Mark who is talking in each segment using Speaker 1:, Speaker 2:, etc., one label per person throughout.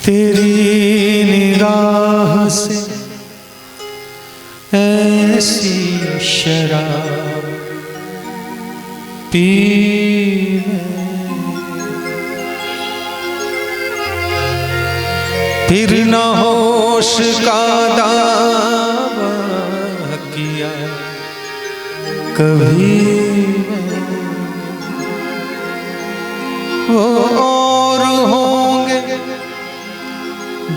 Speaker 1: तेरी निगाह से ऐसी शराब पी फिर न होश का दावा किया कभी वो और होंगे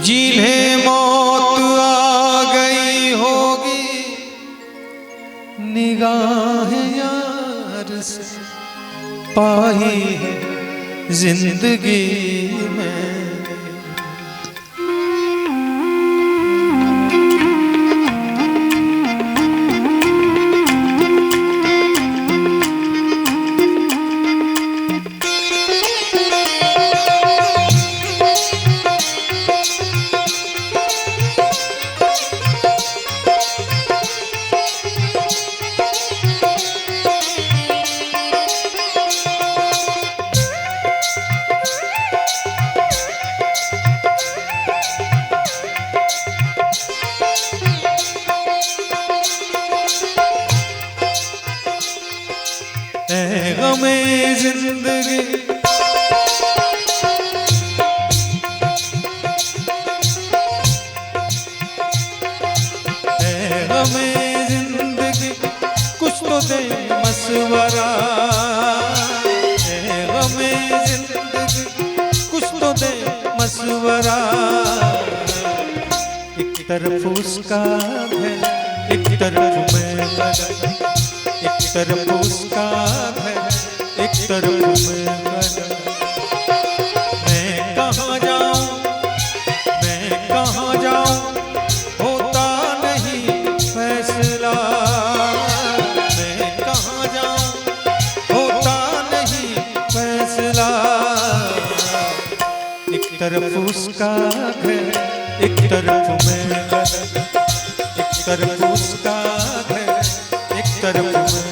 Speaker 1: जिन्हें मौत आ गई होगी निगाह यार से पाई है जिंदगी में। गमे जिंदगी गमे जिंदगी कुछ तो दे मशवरा, गमे जिंदगी कुछ तो दे मशवरा। एक तरफ उसका है एक तरफ मैं, एक तरफ उसका है एक तरफ मैं कहाँ जाऊँ मैं कहाँ जाऊँ होता नहीं फैसला, मैं कहाँ जाऊँ होता नहीं फैसला। एक तरफ उसका है एक तरफ मैं, एक तरफ उसका है एक तरफ मैं।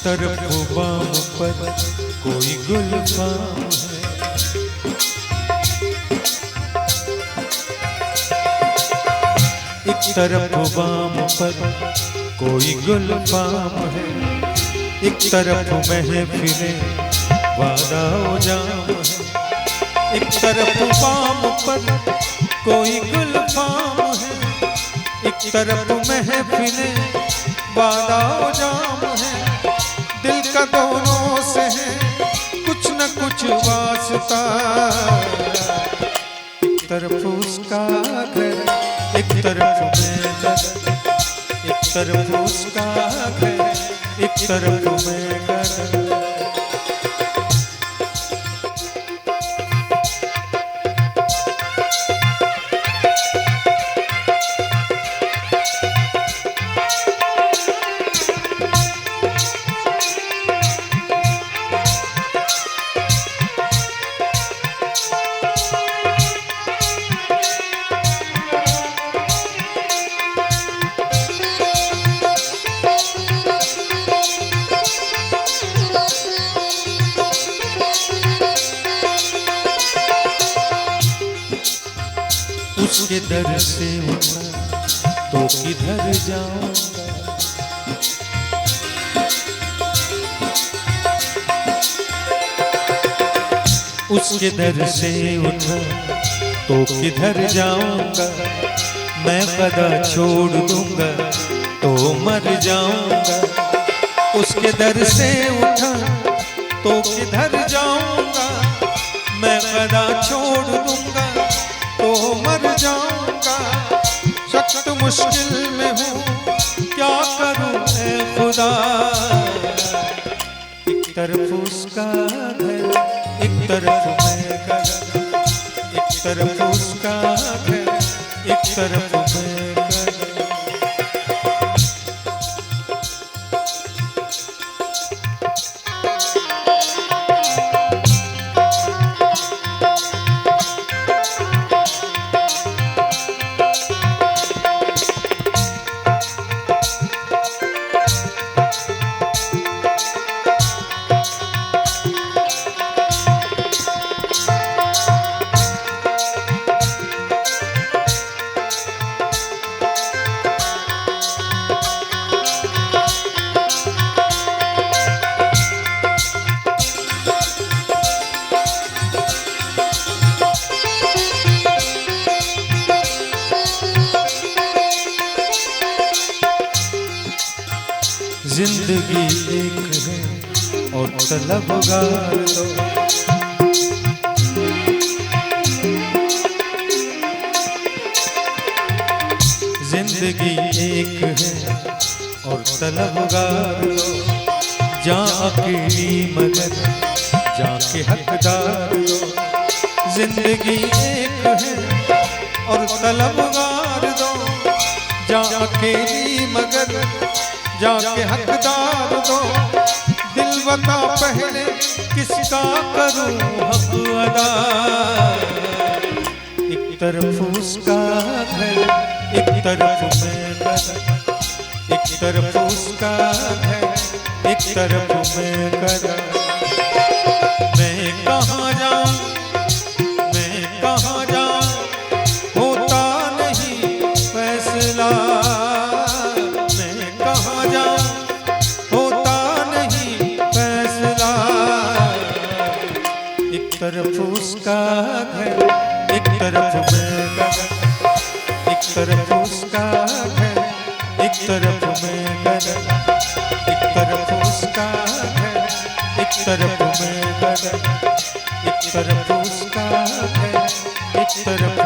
Speaker 1: तरफ बाम पर कोई गुलफाम है, एक तरफ बाम पर कोई गुलफाम है, एक तरफ महफिले वादा जाम है। एक तरफ बाम पर कोई गुलफाम है, एक तरफ महफिले वादा जाम है। दिल का दोनों से है कुछ न कुछ वास्ता, एक तरफ उसका घर एक तरफ मैं, एक तरफ उसका घर एक तरफ मैं। उसके दर से उठा तो किधर जाऊंगा, उसके दर से उठा तो किधर जाऊंगा। मैं कदा छोड़ दूंगा तो मर जाऊंगा, उसके दर से उठा तो किधर जाऊंगा। मैं कदा छोड़ दूंगा तो मर जाऊंगा। सख्त मुश्किल में हूँ क्या करूँ खुदा, एक तरफ उसका घर, एक तरफ मैं घर, एक तरफ उसका घर, एक तरफ मैं घर। जिंदगी एक है और तलबगार दो, जिंदगी एक है और तलबगार दो, जा अकेली मगर जाके हकदार दो। जिंदगी एक है और तलबगार दो, जा अकेली मगर जाके हकदार दो। दिल बता पहले किसका करूं हक अदा, एक तरफ उसका घर, एक तरफ मैं घर, एक तरफ उसका घर, एक तरफ मैं घर। मैं कहाँ जाऊं, मैं कहाँ जाऊं, होता नहीं फैसला। एक तरफ उसका घर, एक तरफ मैं घर, एक तरफ उसका घर, एक तरफ मैं घर, एक तरफ उसका घर, एक तरफ मैं घर, एक तरफ उसका घर, एक तरफ